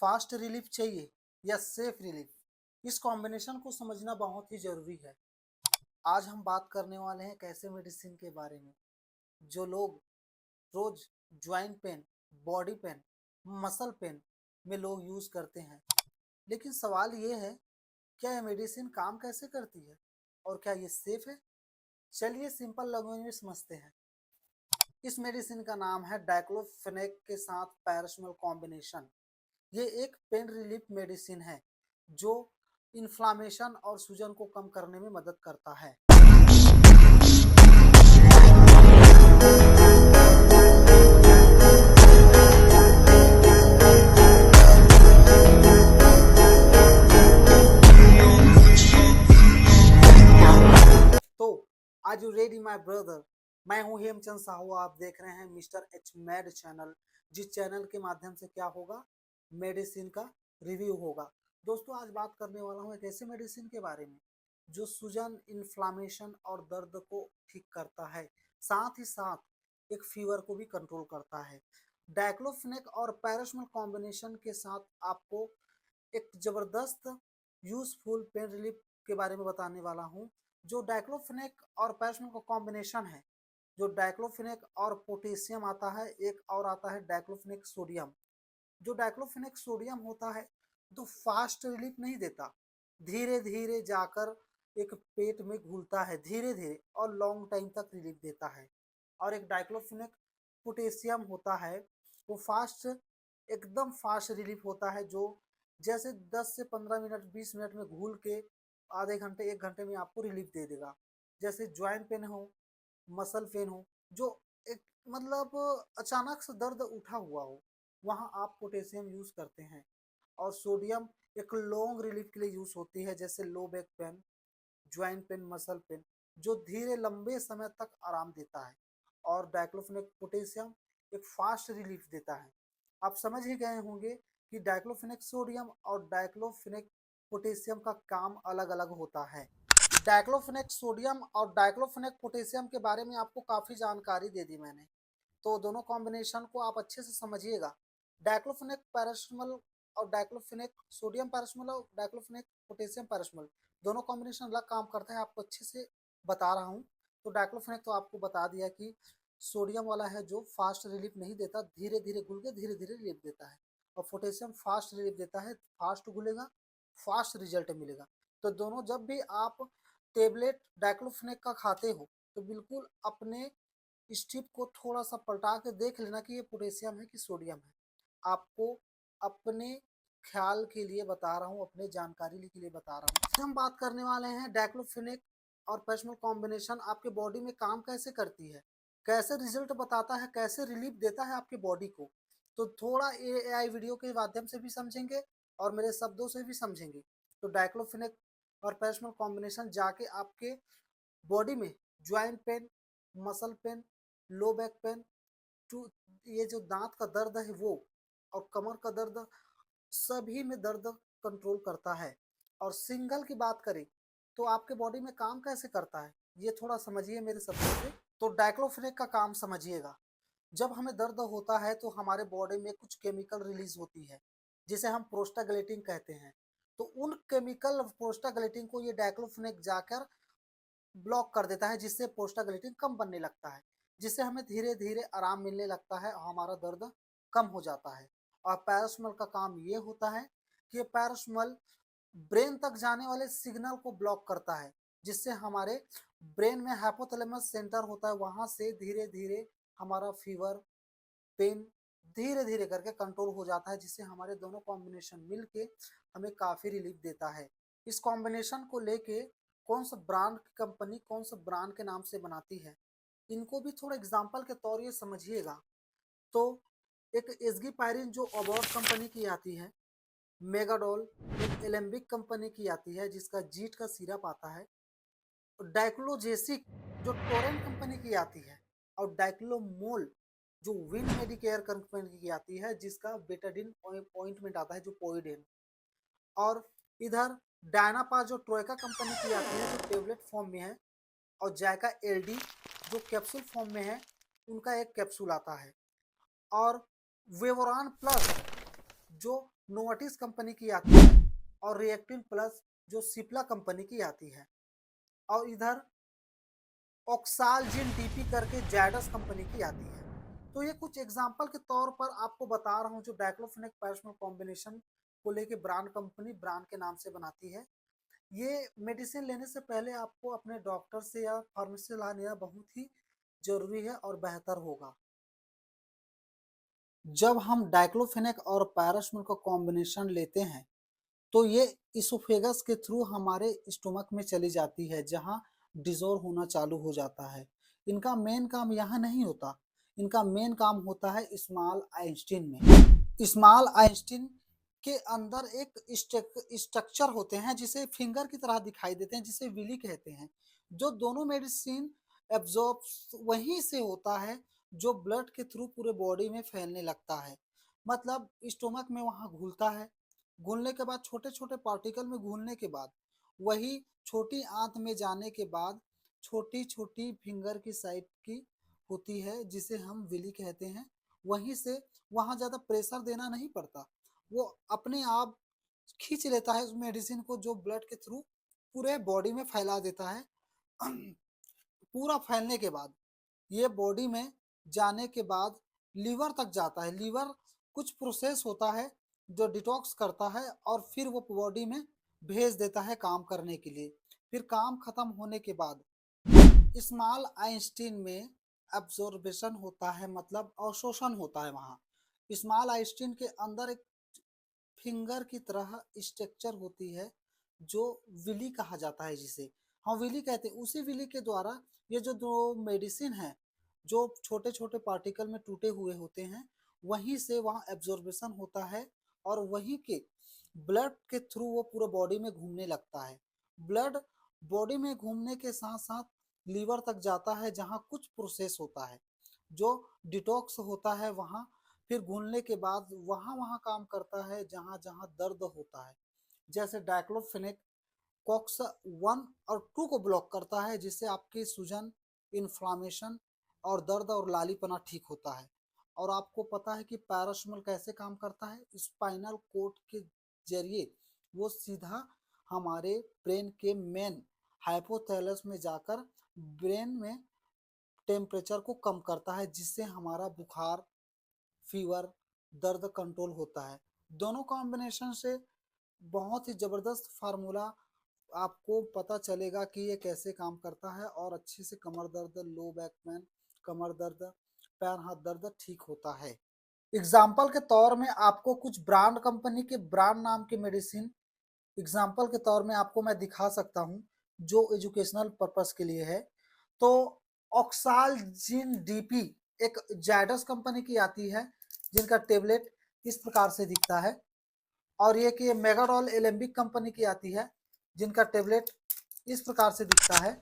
Fast relief चाहिए या safe relief, इस कॉम्बिनेशन को समझना बहुत ही जरूरी है। आज हम बात करने वाले हैं एक ऐसे मेडिसिन के बारे में जो लोग रोज joint pain, body pain, muscle pain में लोग यूज करते हैं। लेकिन सवाल ये है, क्या यह मेडिसिन काम कैसे करती है और क्या ये सेफ है? चलिए सिंपल लैंग्वेज में समझते हैं। इस मेडिसिन का नाम है डाइक्लोफेनेक के साथ पैरासिटामोल कॉम्बिनेशन। ये एक पेन रिलीफ मेडिसिन है जो इन्फ्लामेशन और सूजन को कम करने में मदद करता है। तो आज यू रेडी माय ब्रदर? मैं हूं हेमचंद साहू, आप देख रहे हैं मिस्टर एच मेड चैनल, जिस चैनल के माध्यम से क्या होगा, मेडिसिन का रिव्यू होगा। दोस्तों आज बात करने वाला हूं एक ऐसे मेडिसिन के बारे में जो सूजन, इन्फ्लामेशन और दर्द को ठीक करता है, साथ ही साथ एक फीवर को भी कंट्रोल करता है। डाइक्लोफेनेक और पैरासिटामोल कॉम्बिनेशन के साथ आपको एक जबरदस्त यूजफुल पेन रिलीफ के बारे में बताने वाला हूं। जो डाइक्लोफेनेक और पैरासिटामोल का कॉम्बिनेशन है, जो डाइक्लोफेनेक और पोटेशियम आता है, एक और आता है डाइक्लोफेनेक सोडियम। जो डाइक्लोफेनेक सोडियम होता है तो फास्ट रिलीफ नहीं देता, धीरे धीरे जाकर एक पेट में घुलता है, धीरे धीरे और लॉन्ग टाइम तक रिलीफ देता है। और एक डाइक्लोफेनेक पोटेशियम होता है, वो फास्ट, एकदम फास्ट रिलीफ होता है, जो जैसे 10 से 15 मिनट, 20 मिनट में घुल के आधे घंटे, 1 घंटे में आपको रिलीफ दे देगा। जैसे ज्वाइंट पेन हो, मसल पेन हो, जो एक मतलब अचानक से दर्द उठा हुआ हो, वहाँ आप पोटेशियम यूज करते हैं। और सोडियम एक लॉन्ग रिलीफ के लिए यूज होती है, जैसे लो back pen, joint pain, muscle pen, जो धीरे लंबे समय तक आराम देता है। और डाइक्लोफेनेक पोटेशियम एक फास्ट रिलीफ देता है। आप समझ ही गए होंगे कि डाइक्लोफेनेक सोडियम और डाइक्लोफेनेक पोटेशियम का काम अलग अलग होता है। डाइक्लोफेनेक सोडियम और डाइक्लोफेनेक पोटेशियम के बारे में आपको काफ़ी जानकारी दे दी मैंने, तो दोनों कॉम्बिनेशन को आप अच्छे से समझिएगा। डाइक्लोफेनेक पैरासिटामोल और डाइक्लोफेनेक सोडियम पैरासिटामोल और डाइक्लोफेनेक पोटेशियम पैरासिटामोल दोनों कॉम्बिनेशन अलग काम करते हैं, आपको अच्छे से बता रहा हूँ। तो डाइक्लोफेनेक तो आपको बता दिया कि सोडियम वाला है जो फास्ट रिलीफ नहीं देता, धीरे धीरे घुल के धीरे धीरे रिलीफ देता है। और पोटेशियम फास्ट रिलीफ देता है, फास्ट घुलेगा, फास्ट रिजल्ट मिलेगा। तो दोनों, जब भी आप टेबलेट डाइक्लोफेनेक का खाते हो तो बिल्कुल अपने स्ट्रिप को थोड़ा सा पलटा के देख लेना कि ये पोटेशियम है कि सोडियम है। आपको अपने ख्याल के लिए बता रहा हूँ, अपने जानकारी के लिए बता रहा हूँ। हम बात करने वाले हैं डाइक्लोफेनेक और पैरासिटामोल कॉम्बिनेशन आपके बॉडी में काम कैसे करती है, कैसे रिजल्ट बताता है, कैसे रिलीफ देता है आपके बॉडी को। तो थोड़ा एआई वीडियो के माध्यम से भी समझेंगे और मेरे शब्दों से भी समझेंगे। तो डाइक्लोफेनेक और पैरासिटामोल कॉम्बिनेशन जाके आपके बॉडी में joint pain, muscle pain, low back pain, टू ये जो दांत का दर्द है वो, और कमर का दर्द, सभी में दर्द कंट्रोल करता है। और सिंगल की बात करें तो आपके बॉडी में काम कैसे करता है, ये थोड़ा समझिए मेरे शब्दों से। तो डाइक्लोफेनेक का काम समझिएगा। जब हमें दर्द होता है तो हमारे बॉडी में कुछ केमिकल रिलीज होती है, जिसे हम प्रोस्टाग्लैंडिन कहते हैं। तो उन केमिकल प्रोस्टाग्लैंडिन को ये डाइक्लोफेनेक जाकर ब्लॉक कर देता है, जिससे प्रोस्टाग्लैंडिन कम बनने लगता है, जिससे हमें धीरे धीरे आराम मिलने लगता है और हमारा दर्द कम हो जाता है। और पैरासिटामोल का काम ये होता है कि पैरासिटामोल ब्रेन तक जाने वाले सिग्नल को ब्लॉक करता है, जिससे हमारे ब्रेन में हाइपोथैलेमस सेंटर होता है, वहां से धीरे धीरे हमारा फीवर, पेन धीरे धीरे करके कंट्रोल हो जाता है, जिससे हमारे दोनों कॉम्बिनेशन मिलके हमें काफी रिलीफ देता है। इस कॉम्बिनेशन को लेके कौन सा ब्रांड की कंपनी कौन सा ब्रांड के नाम से बनाती है, इनको भी थोड़ा एग्जांपल के तौर ये समझिएगा। तो एक एस्गिपायरिन जो अबॉट कंपनी की आती है, मेगाडोल एक एलेम्बिक कंपनी की आती है जिसका जीट का सिरप आता है, डाइक्लोजेसिक जो टोरेंट कंपनी की आती है, और डाइक्लोमोल जो विन मेडिकेयर कंपनी की आती है जिसका बेटाडिन ऑइंटमेंट आता है, जो पोइडेन। और इधर डायनापा जो ट्रोयका कंपनी की आती है जो टेबलेट फॉर्म में है, और जायका एलडी जो कैप्सूल फॉर्म में है, उनका एक कैप्सूल आता है। और वेवोरान प्लस जो नोवाटिस कंपनी की आती है, और रिएक्टिन प्लस जो सिप्ला कंपनी की आती है, और इधर ऑक्सालजिन डीपी करके जायडस कंपनी की आती है। तो ये कुछ एग्जांपल के तौर पर आपको बता रहा हूँ जो डाइक्लोफेनेक पैरासिटामोल कॉम्बिनेशन को लेके ब्रांड कंपनी ब्रांड के नाम से बनाती है। ये मेडिसिन लेने से पहले आपको अपने डॉक्टर से या फार्मेसी से सलाह लेना बहुत ही जरूरी है और बेहतर होगा। जब हम डाइक्लोफेनेक और पैरासिटामोल का कॉम्बिनेशन लेते हैं तो ये इसोफेगस के थ्रू हमारे स्टोमक में चली जाती है, जहाँ डिजोल्व होना चालू हो जाता है। इनका मेन काम यहाँ नहीं होता, इनका मेन काम होता है स्मॉल आइंस्टीन में। स्मॉल आइंस्टीन के अंदर एक स्ट्रक्चर होते हैं जिसे फिंगर की तरह दिखाई देते हैं, जिसे विली कहते हैं। जो दोनों मेडिसिन एब्जॉर्ब वहीं से होता है जो ब्लड के थ्रू पूरे बॉडी में फैलने लगता है। मतलब स्टोमक में वहाँ घुलता है, घुलने के बाद छोटे छोटे पार्टिकल में घुलने के बाद वही छोटी आंत में जाने के बाद छोटी छोटी फिंगर की साइड की होती है जिसे हम विली कहते हैं। वहीं से वहाँ ज़्यादा प्रेशर देना नहीं पड़ता, वो अपने आप खींच लेता है उस मेडिसिन को जो ब्लड के थ्रू पूरे बॉडी में फैला देता है। पूरा फैलने के बाद ये बॉडी में जाने के बाद लीवर तक जाता है। लीवर कुछ प्रोसेस होता है जो डिटॉक्स करता है और फिर वो बॉडी में भेज देता है काम करने के लिए। फिर काम खत्म होने के बाद स्मॉल आइंस्टीन में एब्जॉर्बेशन होता है, मतलब अवशोषण होता है। वहाँ स्मॉल आइंस्टीन के अंदर एक फिंगर की तरह स्ट्रक्चर होती है जो विली कहा जाता है, जिसे हम विली कहते हैं। उसी विली के द्वारा ये जो दो मेडिसिन है जो छोटे छोटे पार्टिकल में टूटे हुए होते हैं, वहीं से वहाँ एब्जॉर्बेशन होता है और वहीं के ब्लड के थ्रू वो पूरा बॉडी में घूमने लगता है। ब्लड बॉडी में घूमने के साथ साथ लीवर तक जाता है जहाँ कुछ प्रोसेस होता है जो डिटॉक्स होता है वहाँ। फिर घुलने के बाद वहाँ वहाँ काम करता है जहाँ जहाँ दर्द होता है। जैसे डाइक्लोफेनेक कॉक्स 1 और 2 को ब्लॉक करता है जिससे आपकी सूजन, इन्फ्लामेशन और दर्द और लालीपना ठीक होता है। और आपको पता है कि पैरासिटामोल कैसे काम करता है, स्पाइनल कोड के जरिए वो सीधा हमारे ब्रेन के मेन हाइपोथैलेमस में जाकर ब्रेन में टेम्परेचर को कम करता है, जिससे हमारा बुखार, फीवर, दर्द कंट्रोल होता है। दोनों कॉम्बिनेशन से बहुत ही ज़बरदस्त फार्मूला आपको पता चलेगा कि ये कैसे काम करता है और अच्छे से कमर दर्द, लो बैक पेन, कमर दर्द, पैर हाथ दर्द ठीक होता है। एग्जाम्पल के तौर में आपको कुछ ब्रांड कंपनी के ब्रांड नाम के मेडिसिन एग्जाम्पल के तौर में आपको मैं दिखा सकता हूँ जो एजुकेशनल पर्पस के लिए है। तो ऑक्सालजिन डीपी एक जायडस कंपनी की आती है जिनका टेबलेट इस प्रकार से दिखता है। और ये कि मेगाडॉल एलेम्बिक कंपनी की आती है जिनका टेबलेट इस प्रकार से दिखता है।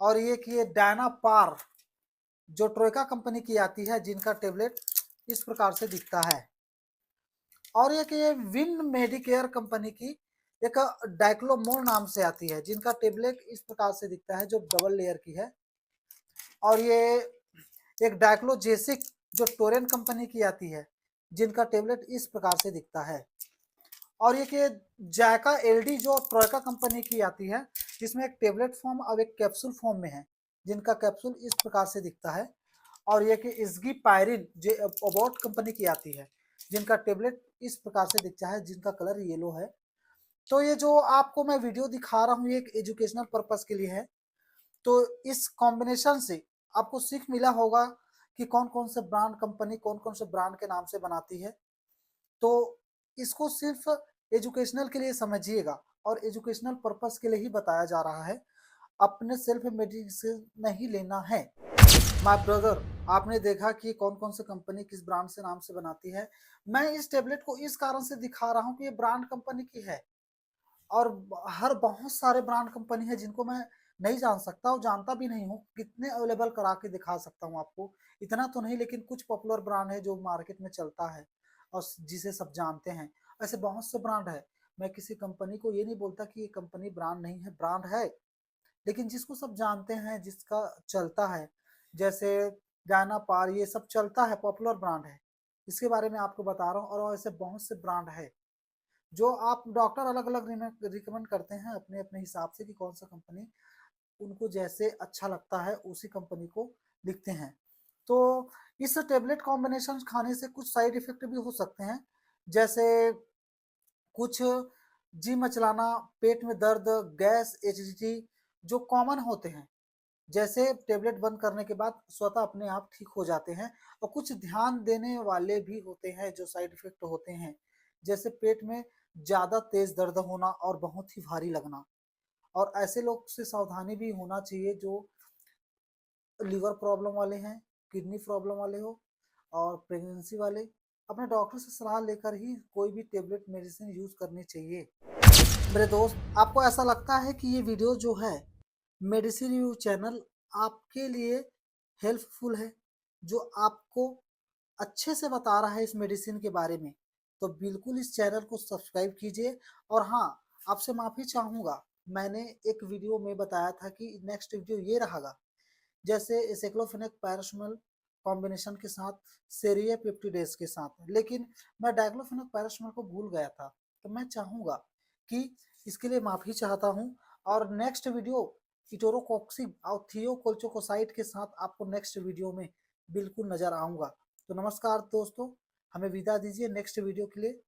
और ये कि ये डायनापार जो ट्रोइका कंपनी की आती है जिनका टेबलेट इस प्रकार से दिखता है। और ये कि ये विन मेडिकेयर कंपनी की एक डाइक्लोमोल नाम से आती है जिनका टेबलेट इस प्रकार से दिखता है जो डबल लेयर की है। और ये एक डाइक्लोजेसिक जो टोरेंट कंपनी की आती है जिनका टेबलेट इस प्रकार से दिखता है। और ये कि जायका एलडी जो ट्रोइका कंपनी की आती है जिसमें एक टेबलेट फॉर्म और एक कैप्सूल फॉर्म में है जिनका कैप्सूल इस प्रकार से दिखता है। और ये कि इसगी पायरिन जो अबॉट कंपनी की आती है जिनका टेबलेट इस प्रकार से दिखता है जिनका कलर येलो है। तो ये जो आपको मैं वीडियो दिखा रहा हूँ ये एक एजुकेशनल पर्पस के लिए है। तो इस कॉम्बिनेशन से आपको सीख मिला होगा कि कौन कौन से ब्रांड कंपनी कौन कौन से ब्रांड के नाम से बनाती है। तो इसको सिर्फ एजुकेशनल के लिए समझिएगा और एजुकेशनल पर्पस के लिए ही बताया जा रहा है, अपने सेल्फ मेडिसिन नहीं लेना है। माय ब्रदर, आपने देखा कि कौन कौन सी कंपनी किस ब्रांड से नाम से बनाती है। मैं इस टेबलेट को इस कारण से दिखा रहा हूँ कि ये ब्रांड कंपनी की है और हर बहुत सारे ब्रांड कंपनी है जिनको मैं नहीं जान सकता और जानता भी नहीं हूँ। कितने अवेलेबल करा के दिखा सकता हूँ आपको, इतना तो नहीं, लेकिन कुछ पॉपुलर ब्रांड है जो मार्केट में चलता है और जिसे सब जानते हैं। ऐसे बहुत से ब्रांड है, मैं किसी कंपनी को ये नहीं बोलता कि ये कंपनी ब्रांड नहीं है, ब्रांड है, लेकिन जिसको सब जानते हैं, जिसका चलता है, जैसे गाना पार, ये सब चलता है, पॉपुलर ब्रांड है। इसके बारे में आपको बता रहा हूँ। और ऐसे बहुत से ब्रांड है जो आप डॉक्टर अलग अलग रिकमेंड करते हैं अपने अपने हिसाब से कि कौन सा कंपनी उनको जैसे अच्छा लगता है उसी कंपनी को लिखते हैं। तो इस टेबलेट कॉम्बिनेशन खाने से कुछ साइड इफेक्ट भी हो सकते हैं, जैसे कुछ जी मचलाना, पेट में दर्द, गैस, एसिडिटी जो कॉमन होते हैं, जैसे टेबलेट बंद करने के बाद स्वतः अपने आप ठीक हो जाते हैं। और कुछ ध्यान देने वाले भी होते हैं जो साइड इफेक्ट होते हैं, जैसे पेट में ज्यादा तेज दर्द होना और बहुत ही भारी लगना। और ऐसे लोग से सावधानी भी होना चाहिए जो लीवर प्रॉब्लम वाले हैं, किडनी प्रॉब्लम वाले हो और प्रेगनेंसी वाले। अपने डॉक्टर से सलाह लेकर ही कोई भी टेबलेट मेडिसिन यूज करनी चाहिए। मेरे दोस्त, आपको ऐसा लगता है कि ये वीडियो जो है मेडिसिन रिव्यू चैनल आपके लिए हेल्पफुल है, जो आपको अच्छे से बता रहा है इस मेडिसिन के बारे में, तो बिल्कुल इस चैनल को सब्सक्राइब कीजिए। और हाँ, आपसे माफी चाहूंगा, मैंने एक वीडियो में बताया था कि नेक्स्ट वीडियो ये रहेगा, जैसे एसाइक्लोफेनेक पैरासिटामोल कॉम्बिनेशन के साथ सेरिया पेप्टिडेज के साथ, लेकिन मैं डाइक्लोफेनेक पैरासिटामोल को भूल गया था। तो मैं चाहूंगा कि इसके लिए माफी चाहता हूं। और नेक्स्ट वीडियो इटोरोकॉक्सिब और थियोकोल्चोकोसाइड के साथ आपको नेक्स्ट वीडियो में बिल्कुल नजर आऊंगा। तो नमस्कार दोस्तों, हमें विदा दीजिए नेक्स्ट वीडियो के लिए।